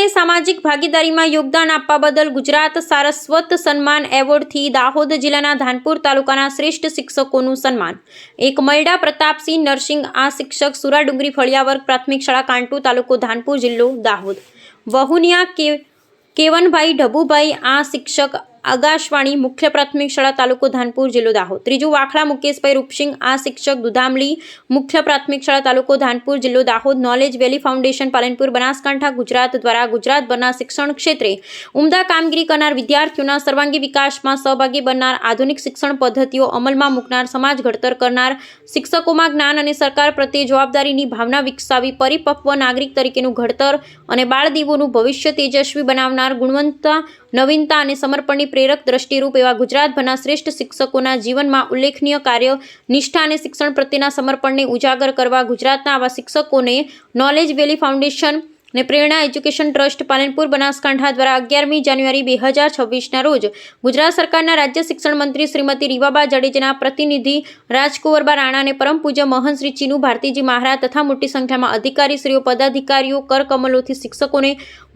શિક્ષણને સામાજિક ભાગીદારીમાં યોગદાન આપવા બદલ ગુજરાત સારસ્વત સન્માન એવોર્ડથી દાહોદ જિલ્લાના ધાનપુર તાલુકાના શ્રેષ્ઠ શિક્ષકોનું સન્માન। એક મયડા પ્રતાપસિંહ નરસિંહ આ શિક્ષક સુરાડુંગરી ફળિયા વર્ગ પ્રાથમિક શાળા કાંટુ તાલુકો ધાનપુર જિલ્લો દાહોદ। વહુનિયા કેવનભાઈ ઢબુભાઈ આ શિક્ષક આકાશવાણી મુખ્ય પ્રાથમિક શાળા તાલુકો ધાનપુર જિલ્લો દાહોદ। ત્રીજું વાખલા મુકેશભાઈ રૂપસિંહ આ શિક્ષક દુધામલી મુખ્ય પ્રાથમિક શાળા તાલુકો ધાનપુર જિલ્લો દાહોદ। નોલેજ વેલી ફાઉન્ડેશન પાલનપુર બનાસકાંઠા ગુજરાત દ્વારા ગુજરાતભરના શિક્ષણ ક્ષેત્રે ઉમદા કામગીરી કરનાર વિદ્યાર્થીઓના સર્વાંગી વિકાસમાં સહભાગી બનનાર આધુનિક શિક્ષણ પદ્ધતિઓ અમલમાં મૂકનાર સમાજ ઘડતર કરનાર શિક્ષકોમાં જ્ઞાન અને સરકાર પ્રત્યે જવાબદારીની ભાવના વિકસાવી પરિપક્વ નાગરિક તરીકેનું ઘડતર અને બાળદીવોનું ભવિષ્ય તેજસ્વી બનાવનાર ગુણવત્તા નવીનતા અને સમર્પણની પ્રેરક દ્રષ્ટિરૂપ એવા ગુજરાતભરના શ્રેષ્ઠ શિક્ષકોના જીવનમાં ઉલ્લેખનીય કાર્ય નિષ્ઠા અને શિક્ષણ પ્રત્યેના સમર્પણને ઉજાગર કરવા ગુજરાતના આવા શિક્ષકોને નોલેજ વેલી ફાઉન્ડેશન ને પ્રેરણા એજ્યુકેશન ટ્રસ્ટ પાલનપુર બનાસકાંઠા દ્વારા 11મી જાન્યુઆરી 2026ના રોજ ગુજરાત સરકારના રાજ્ય શિક્ષણ મંત્રી શ્રીમતી રીવાબા જાડેજાના પ્રતિનિધિ રાજકુંવરબા રાણા અને પરમ પૂજ્ય મહંત શ્રી ચીનુ ભારતીજી મહારાજ તથા મોટી સંખ્યામાં અધિકારીશ્રીઓ પદાધિકારીઓ કરકમલોથી શિક્ષકોને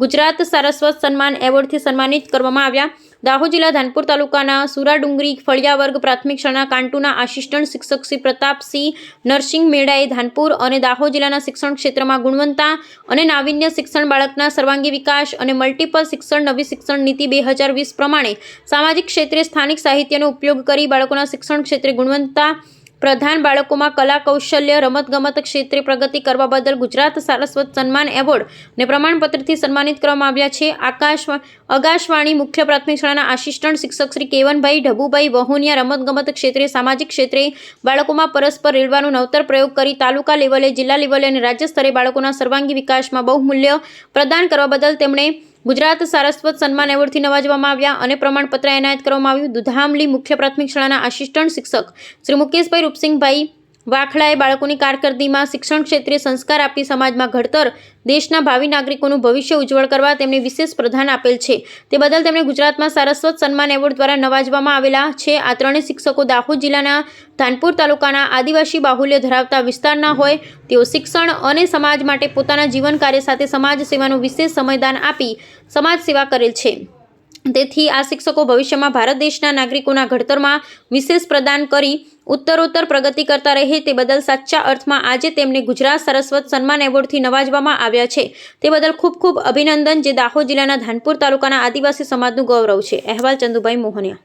ગુજરાત સારસ્વત સન્માન એવોર્ડથી સન્માનિત કરવામાં આવ્યા। દાહોદ જિલ્લા ધાનપુર તાલુકાના સુરાડુંગરી ફળિયા વર્ગ પ્રાથમિક શાળાના કાંટુના આસિસ્ટન્ટ શિક્ષક શ્રી પ્રતાપસિંહ નરસિંહ મેડાએ ધાનપુર અને દાહોદ જિલ્લાના શિક્ષણ ક્ષેત્રમાં ગુણવત્તા અને નાવીન્ય શિક્ષણ બાળકના સર્વાંગી વિકાસ અને મલ્ટિપલ શિક્ષણ નવી શિક્ષણ નીતિ 2020 પ્રમાણે સામાજિક ક્ષેત્રે સ્થાનિક સાહિત્યનો ઉપયોગ કરી બાળકોના શિક્ષણ ક્ષેત્રે ગુણવત્તા પ્રધાન બાળકોમાં કલા કૌશલ્ય રમતગમત ક્ષેત્રે પ્રગતિ કરવા બદલ ગુજરાત સારસ્વત સન્માન એવોર્ડ ને પ્રમાણપત્રથી સન્માનિત કરવામાં આવ્યા છે। આકાશવાણી મુખ્ય પ્રાથમિક શાળાના આસિસ્ટન્ટ શિક્ષક શ્રી કેવનભાઈ ઢબુભાઈ વહુનિયા રમતગમત ક્ષેત્રે સામાજિક ક્ષેત્રે બાળકોમાં પરસ્પર રેલવાનો નવતર પ્રયોગ કરી તાલુકા લેવલે જિલ્લા લેવલે અને રાજ્ય સ્તરે બાળકોના સર્વાંગી વિકાસમાં બહુમૂલ્ય પ્રદાન કરવા બદલ તેમણે ગુજરાત સારસ્વત સન્માન એવોર્ડથી નવાજવામાં આવ્યા અને પ્રમાણપત્ર એનાયત કરવામાં આવ્યું। દુધામલી મુખ્ય પ્રાથમિક શાળાના આસિસ્ટન્ટ શિક્ષક શ્રી મુકેશભાઈ રૂપસિંહભાઈ વાખલાએ બાળકોની કારકિર્દીમાં શિક્ષણ ક્ષેત્રે સંસ્કાર આપી સમાજમાં ઘડતર દેશના ભાવિ નાગરિકોનું ભવિષ્ય ઉજ્જવળ કરવા તેમને વિશેષ પ્રદાન આપેલ છે તે બદલ તેમણે ગુજરાતમાં સારસ્વત સન્માન એવોર્ડ દ્વારા નવાજવામાં આવેલા છે। આ ત્રણેય શિક્ષકો દાહોદ જિલ્લાના ધાનપુર તાલુકાના આદિવાસી બાહુલ્ય ધરાવતા વિસ્તારના હોય તેઓ શિક્ષણ અને સમાજ માટે પોતાના જીવન કાર્ય સાથે સમાજ સેવાનું વિશેષ સમયદાન આપી સમાજ સેવા કરેલ છે। તેથી આ શિક્ષકો ભવિષ્યમાં ભારત દેશના નાગરિકોના ઘડતરમાં વિશેષ પ્રદાન કરી ઉત્તરોત્તર પ્રગતિ કરતા રહે તે બદલ સાચા અર્થમાં આજે તેમને ગુજરાત સારસ્વત સન્માન એવોર્ડથી નવાજવામાં આવ્યા છે તે બદલ ખૂબ ખૂબ અભિનંદન, જે દાહોદ જિલ્લાના ધાનપુર તાલુકાના આદિવાસી સમાજનું ગૌરવ છે। અહેવાલ ચંદુભાઈ મોહનિયા।